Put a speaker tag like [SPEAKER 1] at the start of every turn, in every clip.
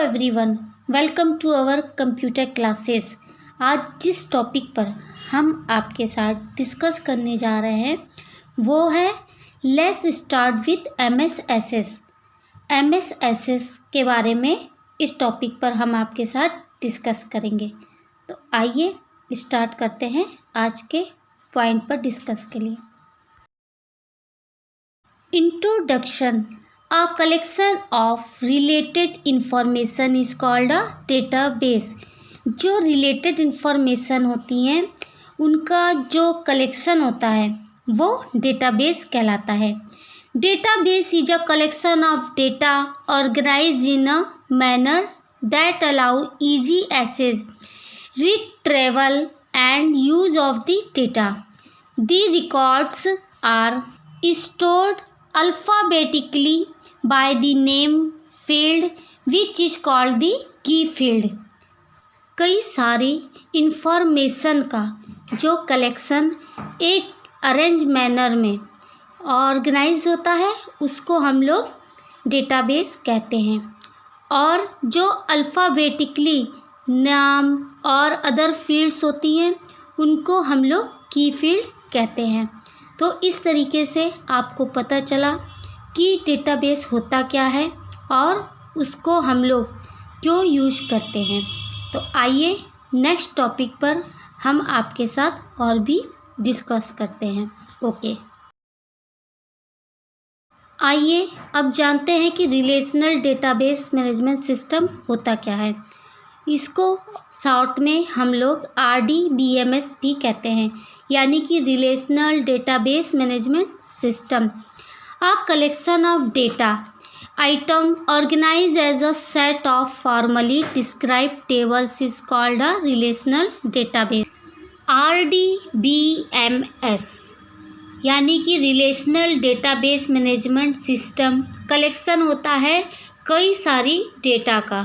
[SPEAKER 1] Everyone, welcome to our computer classes. आज जिस topic पर हम आपके साथ डिस्कस करने जा रहे हैं वो है let's start with M S S के बारे में इस टॉपिक पर हम आपके साथ डिस्कस करेंगे। तो आइए स्टार्ट करते हैं आज के पॉइंट पर डिस्कस के लिए। Introduction. A collection of related information is called a database। जो related information होती हैं उनका जो collection होता है वो database कहलाता है। Database is a collection of data organized in a manner that allow easy access, retrieval and use of the data. The records are stored alphabetically by the name field which is called the key field। कई सारी information का जो collection एक arrange manner में organise होता है उसको हम लोग डेटाबेस कहते हैं, और जो अल्फ़ाबेटिकली नाम और अदर फील्ड्स होती हैं उनको हम लोग की फील्ड कहते हैं। तो इस तरीके से आपको पता चला कि डेटाबेस होता क्या है और उसको हम लोग क्यों यूज़ करते हैं। तो आइए नेक्स्ट टॉपिक पर हम आपके साथ और भी डिस्कस करते हैं। ओके, आइए अब जानते हैं कि रिलेशनल डेटाबेस मैनेजमेंट सिस्टम होता क्या है। इसको शॉर्ट में हम लोग RDBMS भी कहते हैं, यानी कि relational database management system. A collection of data item organized as a set of formally described tables is called a relational database। RDBMS यानी कि relational database management system collection होता है कई सारी डेटा का,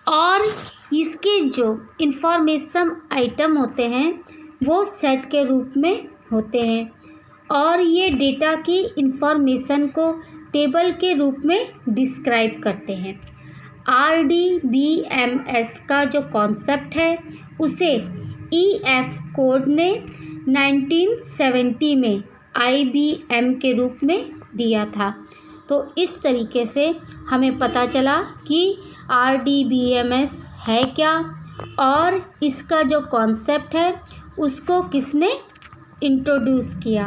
[SPEAKER 1] और इसके जो इंफॉर्मेशन आइटम होते हैं वो सेट के रूप में होते हैं, और ये डेटा की इंफॉर्मेशन को टेबल के रूप में डिस्क्राइब करते हैं। RDBMS का जो कॉन्सेप्ट है उसे EF कोड ने 1970 में IBM के रूप में दिया था। तो इस तरीके से हमें पता चला कि RDBMS है क्या और इसका जो कॉन्सेप्ट है उसको किसने इंट्रोड्यूस किया।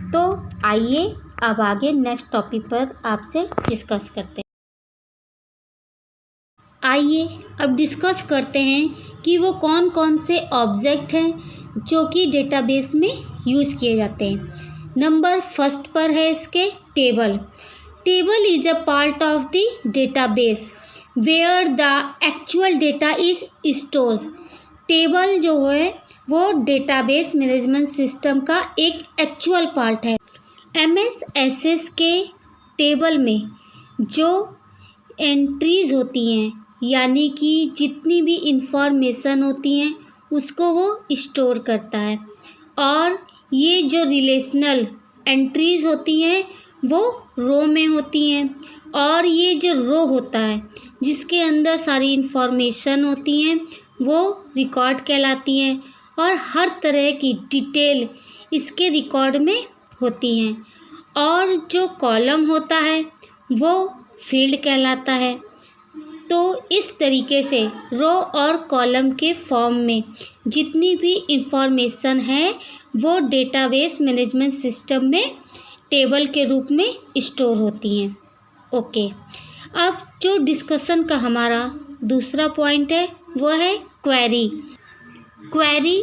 [SPEAKER 1] तो आइए अब आगे नेक्स्ट टॉपिक पर आपसे डिस्कस करते हैं। आइए अब डिस्कस करते हैं कि वो कौन कौन से ऑब्जेक्ट हैं जो कि डेटाबेस में यूज़ किए जाते हैं। नंबर फर्स्ट पर है इसके table. Table is a part of the database where the actual data is stored. Table जो है वो डेटाबेस मैनेजमेंट सिस्टम का एक एक्चुअल पार्ट है। MSSS के टेबल में जो एंट्रीज होती हैं, यानी कि जितनी भी इंफॉर्मेशन होती हैं उसको वो स्टोर करता है, और ये जो रिलेशनल एंट्रीज होती हैं वो रो में होती हैं, और ये जो रो होता है जिसके अंदर सारी इंफॉर्मेशन होती हैं वो रिकॉर्ड कहलाती हैं, और हर तरह की डिटेल इसके रिकॉर्ड में होती हैं। और जो कॉलम होता है वो फील्ड कहलाता है। तो इस तरीके से रो और कॉलम के फॉर्म में जितनी भी इंफॉर्मेशन है वो डेटाबेस मैनेजमेंट सिस्टम में टेबल के रूप में स्टोर होती हैं। ओके, अब जो डिस्कशन का हमारा दूसरा पॉइंट है वो है क्वेरी। क्वेरी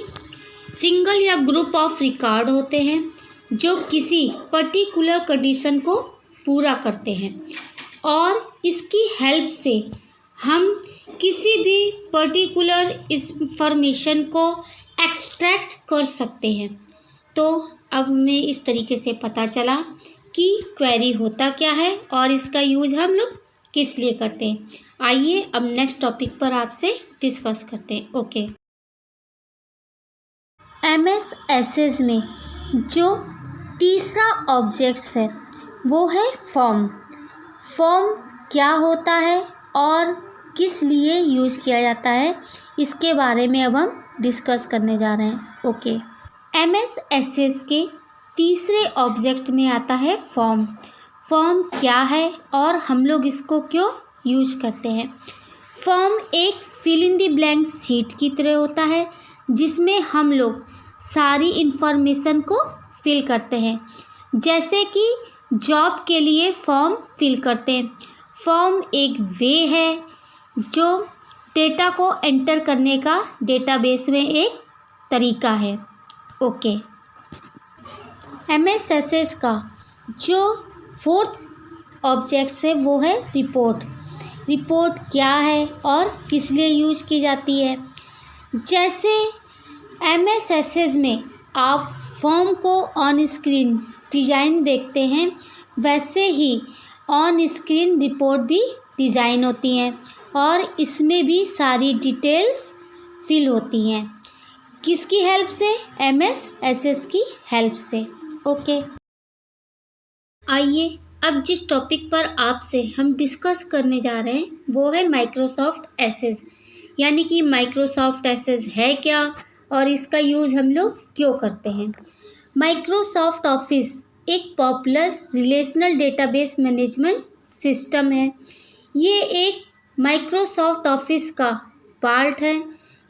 [SPEAKER 1] सिंगल या ग्रुप ऑफ रिकॉर्ड होते हैं जो किसी पर्टिकुलर कंडीशन को पूरा करते हैं, और इसकी हेल्प से हम किसी भी पर्टिकुलर इंफॉर्मेशन को एक्सट्रैक्ट कर सकते हैं। तो अब हमें इस तरीके से पता चला कि क्वेरी होता क्या है और इसका यूज हम लोग किस लिए करते हैं। आइए अब नेक्स्ट टॉपिक पर आपसे डिस्कस करते हैं। ओके, MSSS में जो तीसरा ऑब्जेक्ट्स है वो है फॉर्म। फॉर्म क्या होता है और किस लिए यूज़ किया जाता है, इसके बारे में अब हम डिस्कस करने जा रहे हैं। ओके, एमएस एक्सेल के तीसरे ऑब्जेक्ट में आता है फॉर्म। फॉर्म क्या है और हम लोग इसको क्यों यूज करते हैं। फॉर्म एक fill in the blank sheet की तरह होता है जिसमें हम लोग सारी इन्फॉर्मेशन को फिल करते हैं, जैसे कि जॉब के लिए फॉर्म फिल करते हैं। फॉर्म एक वे है जो डेटा को एंटर करने का डेटाबेस में एक तरीका है। ओके, एमएस एक्सेल का जो फोर्थ ऑब्जेक्ट है वो है रिपोर्ट। रिपोर्ट क्या है और किस लिए यूज़ की जाती है। जैसे एमएस एक्सेल में आप फॉर्म को ऑन स्क्रीन डिज़ाइन देखते हैं, वैसे ही ऑन स्क्रीन रिपोर्ट भी डिज़ाइन होती हैं और इसमें भी सारी डिटेल्स फिल होती हैं। किसकी हेल्प से, एमएस एक्सेल की हेल्प से। ओके, आइए अब जिस टॉपिक पर आपसे हम डिस्कस करने जा रहे हैं वो है माइक्रोसॉफ्ट एक्सेल, यानी कि माइक्रोसॉफ्ट एक्सेल है क्या और इसका यूज़ हम लोग क्यों करते हैं। माइक्रोसॉफ्ट ऑफिस एक popular relational database management system है। ये एक माइक्रोसॉफ्ट ऑफिस का पार्ट है,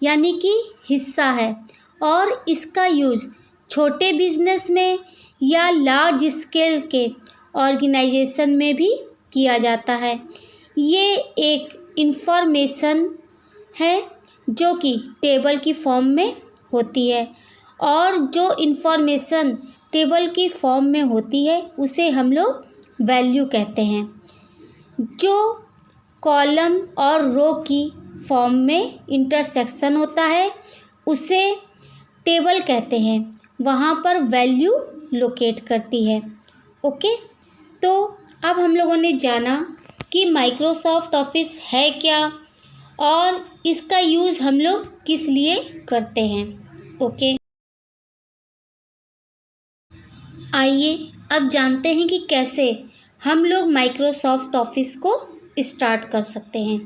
[SPEAKER 1] यानी कि हिस्सा है, और इसका यूज़ छोटे बिजनेस में या लार्ज स्केल के ऑर्गेनाइजेशन में भी किया जाता है। ये एक इंफॉर्मेशन है जो कि टेबल की फॉर्म में होती है, और जो इंफॉर्मेशन टेबल की फॉर्म में होती है उसे हम लोग वैल्यू कहते हैं। जो कॉलम और रो की फॉर्म में इंटरसेक्शन होता है उसे टेबल कहते हैं, वहाँ पर वैल्यू लोकेट करती है। ओके, तो अब हम लोगों ने जाना कि माइक्रोसॉफ्ट ऑफिस है क्या और इसका यूज़ हम लोग किस लिए करते हैं। ओके, आइए अब जानते हैं कि कैसे हम लोग माइक्रोसॉफ्ट ऑफिस को स्टार्ट कर सकते हैं।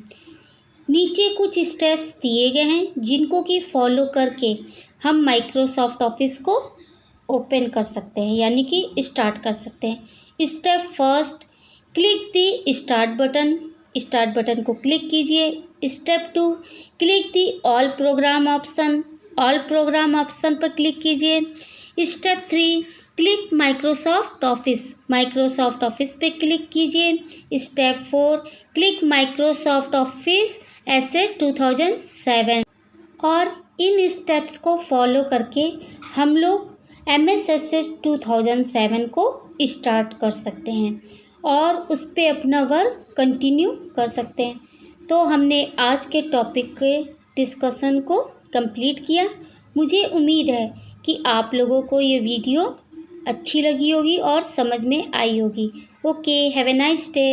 [SPEAKER 1] नीचे कुछ स्टेप्स दिए गए हैं जिनको कि फॉलो करके हम माइक्रोसॉफ्ट ऑफिस को ओपन कर सकते हैं, यानी कि स्टार्ट कर सकते हैं। Step first, click the start button. Start button को क्लिक कीजिए। Step 2, click the all program option. All program option पर क्लिक कीजिए। Step 3, click Microsoft Office. Microsoft Office पे क्लिक कीजिए। Step 4, click Microsoft Office Access 2007। और इन steps को follow करके हम लोग एमएस एक्सेस 2007 को स्टार्ट कर सकते हैं और उस पर अपना वर्क कंटिन्यू कर सकते हैं। तो हमने आज के टॉपिक के डिस्कशन को कंप्लीट किया। मुझे उम्मीद है कि आप लोगों को ये वीडियो अच्छी लगी होगी और समझ में आई होगी। Okay, have a nice day.